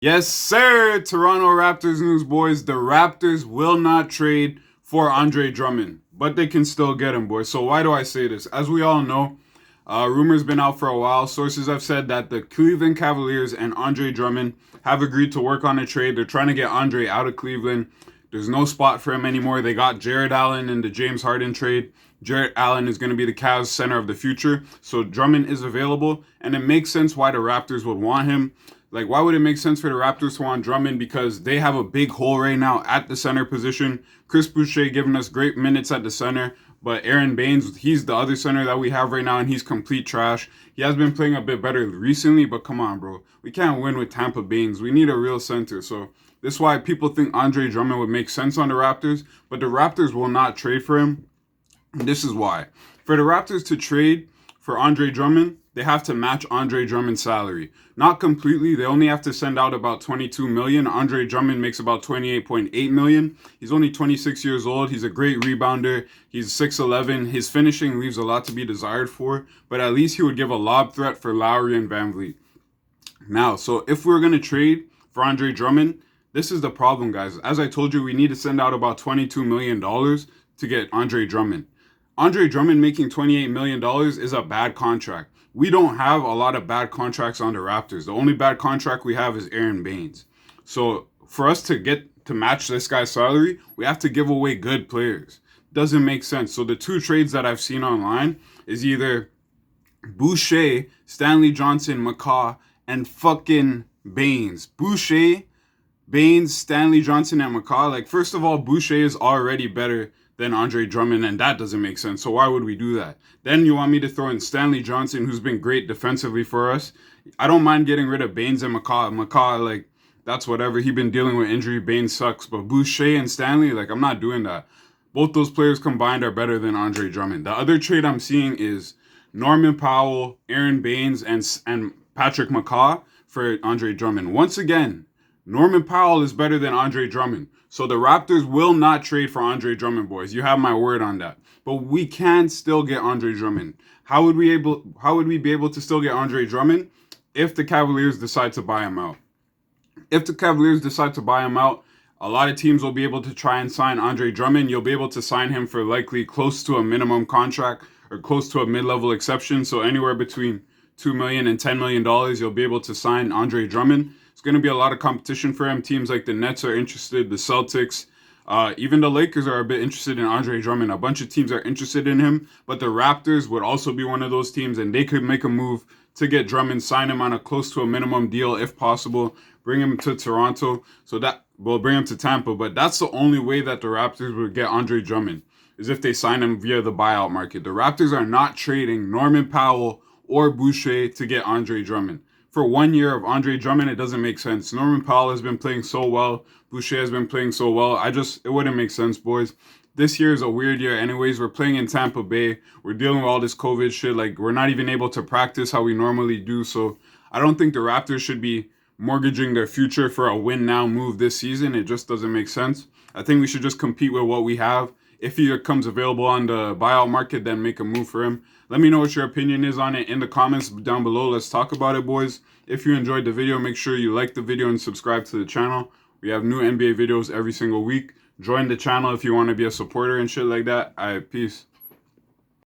Yes, sir. Toronto Raptors news, boys. The Raptors will not trade for Andre Drummond, but they can still get him, boys. So why do I say this? As we all know, rumors been out for a while. Sources have said that the Cleveland Cavaliers and Andre Drummond have agreed to work on a trade. They're trying to get Andre out of Cleveland. There's no spot for him anymore. They got Jared Allen in the James Harden trade. Jared Allen is going to be the Cavs' center of the future. So Drummond is available, and it makes sense why the Raptors would want him. Like, why would it make sense for the Raptors to want Drummond? Because they have a big hole right now at the center position. Chris Boucher giving us great minutes at the center, but Aaron Baines, he's the other center that we have right now, and he's complete trash. He has been playing a bit better recently, but come on, bro. We can't win with Tampa Baines. We need a real center. So this is why people think Andre Drummond would make sense on the Raptors, but the Raptors will not trade for him. And this is why. For the Raptors to trade for Andre Drummond, they have to match Andre Drummond's salary. Not completely. They only have to send out about $22 million. Andre Drummond makes about $28.8 million. He's only 26 years old. He's a great rebounder. He's 6'11". His finishing leaves a lot to be desired for, but at least he would give a lob threat for Lowry and VanVleet. Now, so if we're going to trade for Andre Drummond, this is the problem, guys. As I told you, we need to send out about $22 million to get Andre Drummond. Andre Drummond making $28 million is a bad contract. We don't have a lot of bad contracts on the Raptors. The only bad contract we have is Aaron Baines. So for us to get to match this guy's salary, we have to give away good players. Doesn't make sense. So the two trades that I've seen online is either Boucher, Stanley Johnson, McCaw, and fucking Baines. Boucher, Baines, Stanley Johnson, and McCaw. Like, first of all, Boucher is already better than Andre Drummond, and that doesn't make sense. So why would we do that? Then you want me to throw in Stanley Johnson, who's been great defensively for us. I don't mind getting rid of Baines and McCaw. McCaw, like, that's whatever. He's been dealing with injury. Baines sucks. But Boucher and Stanley, like, I'm not doing that. Both those players combined are better than Andre Drummond. The other trade I'm seeing is Norman Powell, Aaron Baines, and Patrick McCaw for Andre Drummond. Once again, Norman Powell is better than Andre Drummond. So the Raptors will not trade for Andre Drummond, boys. You have my word on that. But we can still get Andre Drummond. How would we be able to still get Andre Drummond? If the Cavaliers decide to buy him out. If the Cavaliers decide to buy him out, a lot of teams will be able to try and sign Andre Drummond. You'll be able to sign him for likely close to a minimum contract or close to a mid-level exception. So anywhere between $2 million and $10 million, you'll be able to sign Andre Drummond. It's going to be a lot of competition for him. Teams like the Nets are interested, the Celtics, even the Lakers are a bit interested in Andre Drummond. A bunch of teams are interested in him, but the Raptors would also be one of those teams, and they could make a move to get Drummond, sign him on a close to a minimum deal if possible, bring him to Toronto. So that will bring him to Tampa, but that's the only way that the Raptors would get Andre Drummond, is if they sign him via the buyout market. The Raptors are not trading Norman Powell or Boucher to get Andre Drummond. For 1 year of Andre Drummond, it doesn't make sense. Norman Powell has been playing so well. Boucher has been playing so well. It wouldn't make sense, boys. This year is a weird year anyways. We're playing in Tampa Bay. We're dealing with all this COVID shit. Like, we're not even able to practice how we normally do. So I don't think the Raptors should be mortgaging their future for a win-now move this season. It just doesn't make sense. I think we should just compete with what we have. If he comes available on the buyout market, then make a move for him. Let me know what your opinion is on it in the comments down below. Let's talk about it, boys. If you enjoyed the video, make sure you like the video and subscribe to the channel. We have new NBA videos every single week. Join the channel if you want to be a supporter and shit like that. All right, peace.